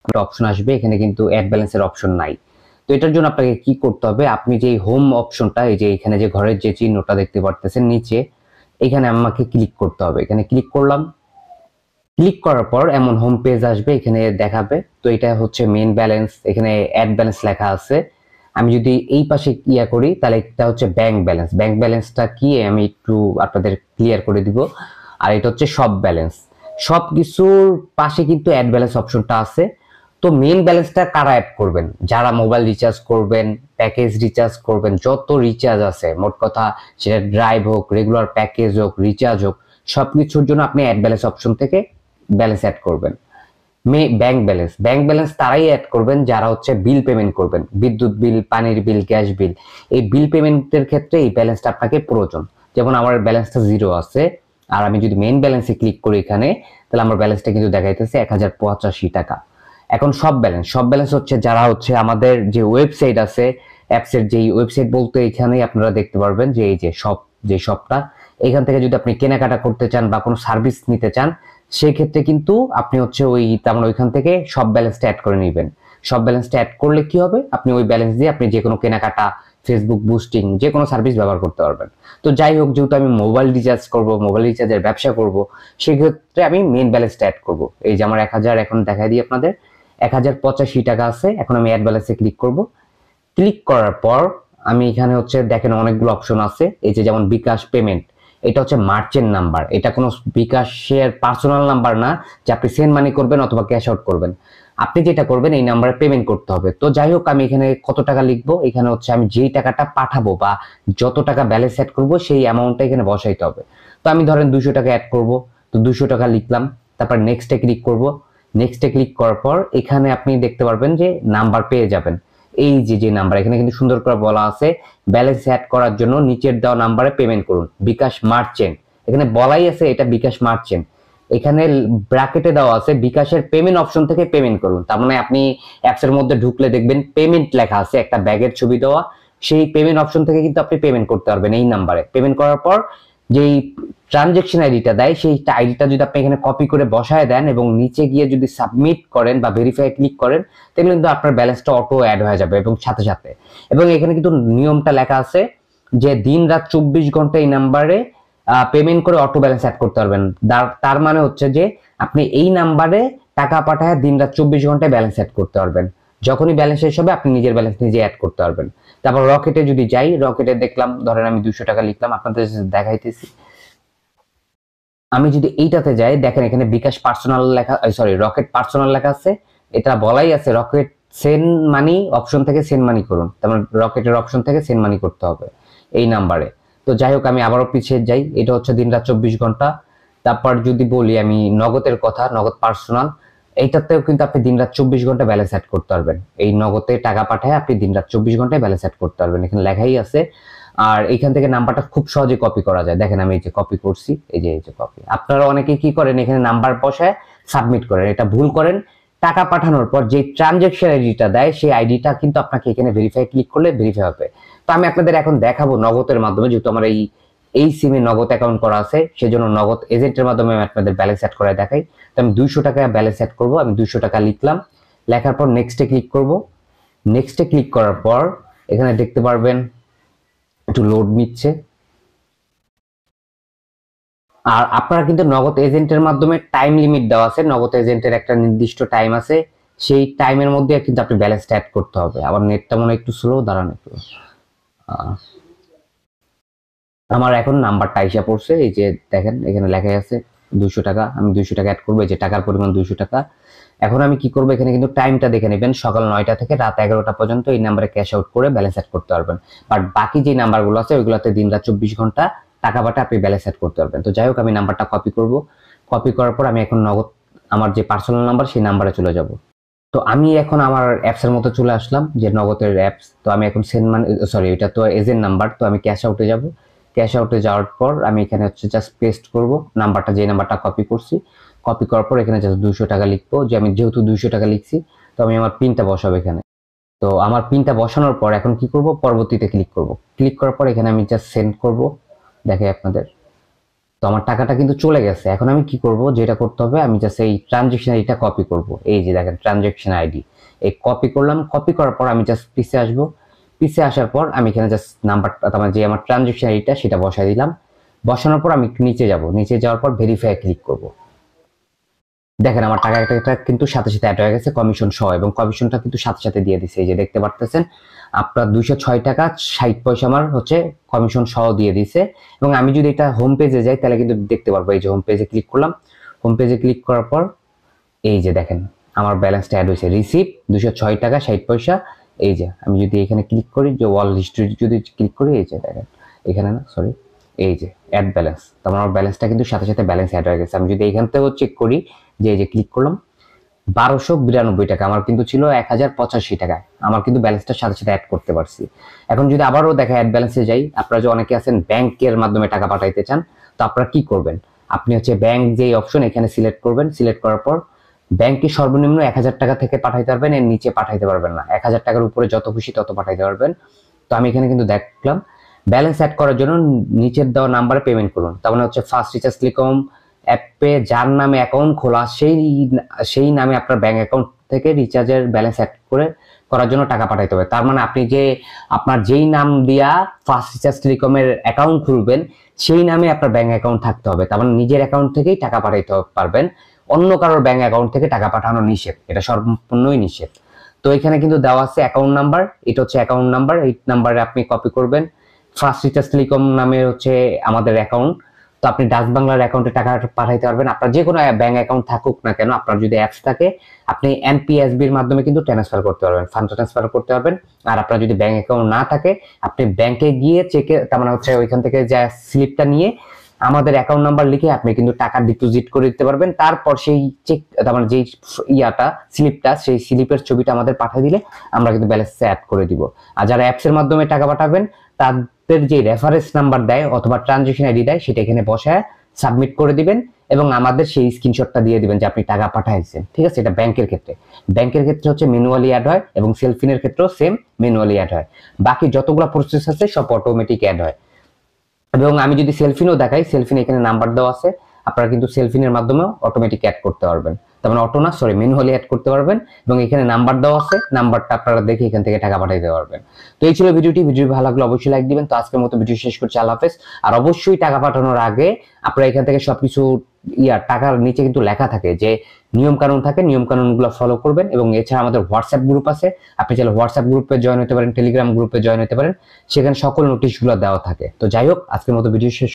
একটা অপশন আসবে, এখানে কিন্তু অ্যাড ব্যালেন্সের অপশন নাই। তো এটার জন্য আপনাকে কি করতে হবে, আপনি যে হোম অপশনটা, এই যে এখানে যে ঘরের যে চিহ্নটা দেখতে পারতেছেন নিচে, এখানে আমাকে ক্লিক করতে হবে। এখানে ক্লিক করলাম, ক্লিক করার পর এমন হোম পেজ আসবে, এখানে দেখাবে। তো এটা হচ্ছে মেইন ব্যালেন্স, এখানে অ্যাড ব্যালেন্স লেখা আছে। আমি যদি এই পাশে ইয়া করি তাহলে এটা হচ্ছে ব্যাংক ব্যালেন্স। ব্যাংক ব্যালেন্সটা কি আমি একটু আপনাদের ক্লিয়ার করে দিব। আর এটা হচ্ছে সব ব্যালেন্স। সব কিছুর পাশে কিন্তু অ্যাড ব্যালেন্স অপশনটা আছে। তো মেইন ব্যালেন্সটা কারা অ্যাড করবেন? যারা মোবাইল রিচার্জ করবেন, প্যাকেজ রিচার্জ করবেন, যত রিচার্জ আছে মোট কথা, সেটা ড্রাইভ হোক, রেগুলার প্যাকেজ হোক, রিচার্জ হোক, সবকিছুর জন্য আপনি অ্যাড ব্যালেন্স অপশন থেকে ব্যালেন্স অ্যাড করবেন। ব্যাংক ব্যালেন্স তারাই অ্যাড করবেন যারা হচ্ছে বিল পেমেন্ট করবেন, বিদ্যুৎ বিল, পানির বিল, গ্যাস বিল। এই বিল পেমেন্টের ক্ষেত্রে এই ব্যালেন্সটা আপনাকে প্রয়োজন। যেমন আমার ব্যালেন্সটা 0 আছে, আর আমি যদি মেইন ব্যালেন্সে ক্লিক করি এখানে, তাহলে আমার ব্যালেন্সটা কিন্তু দেখাইতেছে 1085 টাকা। এখন সব ব্যালেন্স হচ্ছে যারা হচ্ছে আমাদের যে ওয়েবসাইট আছে, অ্যাপসের যেই ওয়েবসাইট বলতে এখানে আপনারা দেখতে পারবেন যে এই যে শপ, যে শপটা, এখান থেকে যদি আপনি কেনাকাটা করতে চান বা কোনো সার্ভিস নিতে চান, সেই ক্ষেত্রে কিন্তু আপনি হচ্ছে ওই তেমন ওইখান থেকে সব ব্যালেন্সটা অ্যাড করে নেবেন। সব ব্যালেন্সটা অ্যাড করলে কি হবে, আপনি ওই ব্যালেন্স দিয়ে আপনি যে কোনো কেনাকাটা, ফেসবুক বুস্টিং, যে কোনো সার্ভিস ব্যবহার করতে পারবেন। তো যাই হোক, যেহেতু আমি মোবাইল রিচার্জ করব, মোবাইল রিচার্জের ব্যবসা করব, সেক্ষেত্রে আমি মেইন ব্যালেন্সটা অ্যাড করব। এই যে আমার 1000 এখন দেখাই দিই আপনাদের, 1085 টাকা আছে। এখন আমি অ্যাড ব্যালেন্সে ক্লিক করব। ক্লিক করার পর আমি এখানে হচ্ছে দেখেন অনেকগুলো অপশন আছে। এই যে যেমন বিকাশ পেমেন্ট, এটা হচ্ছে মার্চেন্ট নাম্বার, এটা কোনো বিকাশের পার্সোনাল নাম্বার না যে আপনি সেন্ড মানি করবেন অথবা ক্যাশ আউট করবেন। আপনি যেটা করবেন এই নাম্বারে পেমেন্ট করতে হবে। তো যাই হোক, আমি এখানে কত টাকা লিখবো, এখানে হচ্ছে আমি যেই টাকাটা পাঠাবো বা যত টাকা ব্যালেন্স অ্যাড করবো সেই অ্যামাউন্টটা এখানে বসাইতে হবে। তো আমি ধরেন 200 টাকা অ্যাড করব। তো 200 টাকা লিখলাম, তারপর নেক্সটে ক্লিক করব। নেক্সটে ক্লিক করার পর এখানে আপনি দেখতে পারবেন যে নাম্বার পেয়ে যাবেন। এই যে যে নাম্বার, এখানে কিন্তু সুন্দর করে বলা আছে ব্যালেন্স অ্যাড করার জন্য নিচের দেওয়া নাম্বারে পেমেন্ট করুন, বিকাশ মার্চেন্ট। এখানে বলাই আছে এটা বিকাশ মার্চেন্ট। এখানে ব্র্যাকেটে দেওয়া আছে বিকাশের পেমেন্ট অপশন থেকে পেমেন্ট করুন। তার মানে আপনি অ্যাপসের মধ্যে ঢুকলে দেখবেন পেমেন্ট লেখা আছে, একটা ব্যাগের ছবি দেওয়া। সেই পেমেন্ট অপশন থেকে কিন্তু আপনি পেমেন্ট করতে পারবেন এই নাম্বারে। পেমেন্ট করার পর যেই ট্রানজেকশন আইডিটা দেয়, সেই আইডিটা যদি আপনি এখানে কপি করে বসায় দেন এবং নিচে গিয়ে যদি সাবমিট করেন বা ভেরিফাই ক্লিক করেন, তাহলে কিন্তু আপনার ব্যালেন্সটা অটো অ্যাড হয়ে যাবে এবং সাথে সাথে। এবং এখানে কিন্তু নিয়মটা লেখা আছে যে দিন রাত 24 ঘন্টা এই নাম্বারে পেমেন্ট করে অটো ব্যালেন্স অ্যাড করতে পারবেন। তার মানে হচ্ছে যে আপনি এই নাম্বারে টাকা পাঠায় দিন রাত 24 ঘন্টায় ব্যালেন্স অ্যাড করতে পারবেন। যখনই ব্যালেন্স শেষ হবে আপনি নিজের ব্যালেন্স নিজে অ্যাড করতে পারবেন। তারপর রকেটে যদি যাই, রকেটে দেখলাম, ধরেন আমি 200 টাকা লিখলাম, আপনাদের দেখাইতেছি। আমি যদি এইটাতে যাই, দেখেন এখানে বিকাশ পার্সোনাল লেখা, সরি রকেট পার্সোনাল লেখা আছে। এটা বলাই আছে রকেট সেন্ড মানি অপশন থেকে সেন্ড মানি করুন, তার মানে রকেটের অপশন থেকে সেন্ড মানি করতে হবে এই নাম্বারে। তো যাই হোক, আমি আবারও পিছিয়ে যাই, এটা হচ্ছে দিন রাত 24 ঘন্টা। তারপর যদি বলি আমি নগদের কথা, নগদ পার্সোনাল, এইটাতেও কিন্তু আপনি দিন রাত 24 ঘন্টা ব্যালেন্স অ্যাড করতে পারবেন। এই নগদে টাকা পাঠায় আপনি দিন রাত 24 ঘন্টায় ব্যালেন্স অ্যাড করতে পারবেন, এখানে লেখাই আছে। আর এখান থেকে নাম্বারটা খুব সহজে কপি করা যায়। দেখেন আমি এই যে কপি করছি, এই যে কপি। আপনারা অনেকে কি করেন, এখানে নাম্বার বসায় সাবমিট করেন, এটা ভুল করেন। টাকা পাঠানোর পর যে ট্রানজেকশন আইডিটা দেয়, সেই আইডিটা কিন্তু আপনাকে এখানে ভেরিফাই ক্লিক করলে ভেরিফাই হবে। তো আমি আপনাদের এখন দেখাবো নগদের মাধ্যমে, যেহেতু আমার এই সিমে নগদ অ্যাকাউন্ট করা আছে, সেজন্য নগদ এজেন্টের মাধ্যমে আমি আপনাদের ব্যালেন্স অ্যাড করে দেখাই। তো আমি 200 টাকা ব্যালেন্স অ্যাড করব। আমি 200 টাকা লিখলাম, লেখার পর নেক্সটে ক্লিক করব। নেক্সটে ক্লিক করার পর এখানে দেখতে পারবেন একটু লোড নিচ্ছে। আর আপনারা কিন্তু নগদ এজেন্টের মাধ্যমে টাইম লিমিট দেওয়া আছে, নগদ এজেন্টের একটা নির্দিষ্ট টাইম আছে, সেই টাইমের মধ্যে কিন্তু আপনি ব্যালেন্সটা অ্যাড করতে হবে। আবার নেটটা মনে একটু স্লো, দাঁড়ান একটু। আমার এখন নাম্বারটা আইসা পড়ছে, এই যে দেখেন এখানে লেখা আছে 200 টাকা। আমি 200 টাকা অ্যাড করবো, এই যে টাকার পরিমাণ 200 টাকা। এখন আমি কি করবো, এখানে কিন্তু টাইমটা দেখে নেবেন, সকাল 9টা থেকে রাত 11টা পর্যন্ত এই নাম্বারে ক্যাশ আউট করে ব্যালেন্স অ্যাড করতে পারবেন। বাট বাকি যে নাম্বারগুলো আছে ওইগুলোতে দিন রাত 24 ঘন্টা টাকা পাঠা আপনি ব্যালেন্স অ্যাড করতে পারবেন। তো যাই হোক, আমি নাম্বারটা কপি করব। কপি করার পর আমি এখন নগদ আমার যে পার্সোনাল নাম্বার সেই নাম্বারে চলে যাব। তো আমি এখন আমার অ্যাপসের মতো চলে আসলাম, যে নগদের অ্যাপস। তো আমি এখন সেন্ড মানি, সরি এটা তো এজেন্ট নাম্বার, তো আমি ক্যাশ আউটে যাব। ক্যাশ আউটে যাওয়ার পর আমি এখানে হচ্ছে জাস্ট পেস্ট করব নাম্বারটা, যে নাম্বারটা কপি করছি। কপি করার পর এখানে জাস্ট 200 টাকা লিখবো, যে আমি যেহেতু 200 টাকা লিখছি, তো আমি আমার পিনটা বসাবো এখানে। তো আমার পিনটা বসানোর পর এখন কি করব, পরবর্তীতে ক্লিক করব। ক্লিক করার পর এখানে আমি জাস্ট সেন্ড করব, দেখে আপনাদের। তো আমার টাকাটা কিন্তু চলে গেছে। এখন আমি কি করব, যেটা করতে হবে আমি জাস্ট এই ট্রানজেকশন আইডিটা কপি করব। এই যে দেখেন ট্রানজেকশন আইডি, এই কপি করলাম। কপি করার পর আমি জাস্ট পিছে আসবো। পিছে আসার পর আমি এখানে জাস্ট নাম্বারটা, তার যে আমার ট্রানজেকশন আইডিটা সেটা বসাই দিলাম। বসানোর পর আমি নিচে যাব, নিচে যাওয়ার পর ভেরিফাই ক্লিক করব। দেখেন আমার টাকাটা কিন্তু সাথে সাথে অ্যাড হয়ে গেছে কমিশন সহ, এবং কমিশনটা কিন্তু সাথে সাথে দিয়ে দিছে। এই যে দেখতে পারতেছেন আপনার 206 টাকা 60 পয়সা আমার হচ্ছে কমিশন সহ দিয়ে দিছে। এবং আমি যদি এটা হোম পেজে যাই তাহলে কিন্তু দেখতে পারবো। এই যে হোম পেজে ক্লিক করলাম, হোম পেজে ক্লিক করার পর এই যে দেখেন আমার ব্যালেন্সটা অ্যাড হয়েছে, রিসিভ 206 টাকা 60 পয়সা। এই যে আমি যদি এখানে ক্লিক করি, যে ওয়াল হিস্ট্রি যদি ক্লিক করি, এই যে দেখেন এখানে না সরি, এই যে অ্যাড ব্যালেন্স, তার আমার ব্যালেন্সটা কিন্তু সাথে সাথে ব্যালেন্স অ্যাড হয়ে গেছে। আমি যদি এখান থেকেও চেক করি, যে এই যে ক্লিক করলাম 1292 টাকা, আমার কিন্তু ছিল 1085 টাকা, আমার কিন্তু ব্যালেন্সটা সাথে সাথে অ্যাড করতে পারছি। এখন যদি আবারও দেখা অ্যাড ব্যালেন্সে যাই, আপনারা যে অনেকে আছেন ব্যাংকের মাধ্যমে টাকা পাঠাইতে চান, তো আপনারা কি করবেন, আপনি হচ্ছে ব্যাংক যে অপশন এখানে সিলেক্ট করবেন। সিলেক্ট করার পর ব্যাংকে সর্বনিম্ন 1000 টাকা থেকে পাঠাইতে পারবেন, এর নিচে পাঠাইতে পারবেন না। 1000 টাকার উপরে যত খুশি তত পাঠাইতে পারবেন। তো আমি এখানে কিন্তু দেখলাম ব্যালেন্স অ্যাড করার জন্য নিচের দেওয়া নাম্বারে পেমেন্ট করুন। তার মানে হচ্ছে ফার্স্ট রিচার্জ টেলিকম অ্যাপে যার নামে অ্যাকাউন্ট খোলা সেই নামে আপনার ব্যাংক অ্যাকাউন্ট থেকে রিচার্জের ব্যালেন্স অ্যাড করার জন্য টাকা পাঠাইতে হবে। তার মানে আপনি যে আপনার যেই নাম দিয়া ফার্স্ট রিচার্জ টেলিকমের অ্যাকাউন্ট খুলবেন সেই নামে আপনার ব্যাংক অ্যাকাউন্ট থাকতে হবে। তার মানে নিজের অ্যাকাউন্ট থেকেই টাকা পাঠাইতে পারবেন, অন্য কারোর ব্যাংক অ্যাকাউন্ট থেকে টাকা পাঠানো নিষেধ, এটা সম্পূর্ণই নিষেধ। তো এখানে কিন্তু দেওয়া আছে অ্যাকাউন্ট নাম্বার, এটা হচ্ছে অ্যাকাউন্ট নাম্বার, এই নাম্বারে আপনি কপি করবেন। ফার্স্ট রিচার্জ টেলিকম নামে হচ্ছে আমাদের অ্যাকাউন্ট, তো আপনি ডাচ বাংলার অ্যাকাউন্টে টাকা পাঠাইতে পারবেন। আপনার যে কোনো ব্যাংক অ্যাকাউন্ট থাকুক না কেন, আপনার যদি অ্যাপস থাকে আপনি এনপিএসবির মাধ্যমে কিন্তু ট্রান্সফার করতে পারবেন, ফান্ড ট্রান্সফার করতে পারবেন। আর আপনার যদি ব্যাংক অ্যাকাউন্ট না থাকে, আপনি ব্যাংকে গিয়ে চেকে, তার মানে হচ্ছে ওইখান থেকে যে স্লিপটা নিয়ে আমাদের অ্যাকাউন্ট নাম্বার লিখে আপনি কিন্তু টাকা ডিপোজিট করে দিতে পারবেন। তারপর সেই চেক, তার মানে যেই স্লিপটা, সেই স্লিপের ছবিটা আমাদের পাঠিয়ে দিলে আমরা কিন্তু ব্যালেন্সে অ্যাড করে দিব। আর যারা অ্যাপসের মাধ্যমে টাকা পাঠাবেন তাদের যে রেফারেন্স নাম্বার দেয় অথবা ট্রানজেকশন আইডি দেয়, সেটা এখানে বসায় সাবমিট করে দিবেন এবং আমাদের সেই স্ক্রিনশটটা দিয়ে দিবেন যে আপনি টাকা পাঠাইছেন। ঠিক আছে, এটা ব্যাংকের ক্ষেত্রে। ব্যাংকের ক্ষেত্রে হচ্ছে ম্যানুয়ালি অ্যাড হয়, এবং সেলফিনের ক্ষেত্রেও সেম ম্যানুয়ালি অ্যাড হয়। বাকি যতগুলো প্রসেস আছে সব অটোমেটিক অ্যাড হয়। এবং আমি যদি সেলফিনও দেখাই, সেলফিন এখানে নাম্বার দেওয়া আছে, আপনারা কিন্তু সেলফিনের মাধ্যমেও অটোমেটিক অ্যাড করতে পারবেন, তার মানে অটো না সরি ম্যানুয়ালি অ্যাড করতে পারবেন। এবং এখানে নাম্বার দেওয়া আছে, নাম্বারটা আপনারা দেখে এখান থেকে টাকা পাঠাইতে পারবেন। তো এই ছিল ভিডিওটি ভালো লাগলে অবশ্যই লাইক দিবেন। তো আজকের মতো ভিডিও শেষ করছি, আল্লাহ হাফেজ। আর অবশ্যই টাকা পাঠানোর আগে আপনারা এখান থেকে সবকিছু টাকার নিচে কিন্তু লেখা থাকে যে নিয়ম কানুন থাকে, নিয়ম কানুনগুলো ফলো করবেন। এবং এছাড়া আমাদের হোয়াটসঅ্যাপ গ্রুপ আছে, আপনি চাইলে হোয়াটসঅ্যাপ গ্রুপে জয়েন হতে পারেন, টেলিগ্রাম গ্রুপে জয়েন হতে পারেন, সেখানে সকল নোটিশগুলো দেওয়া থাকে। তো যাই হোক, আজকের মতো ভিডিও শেষ।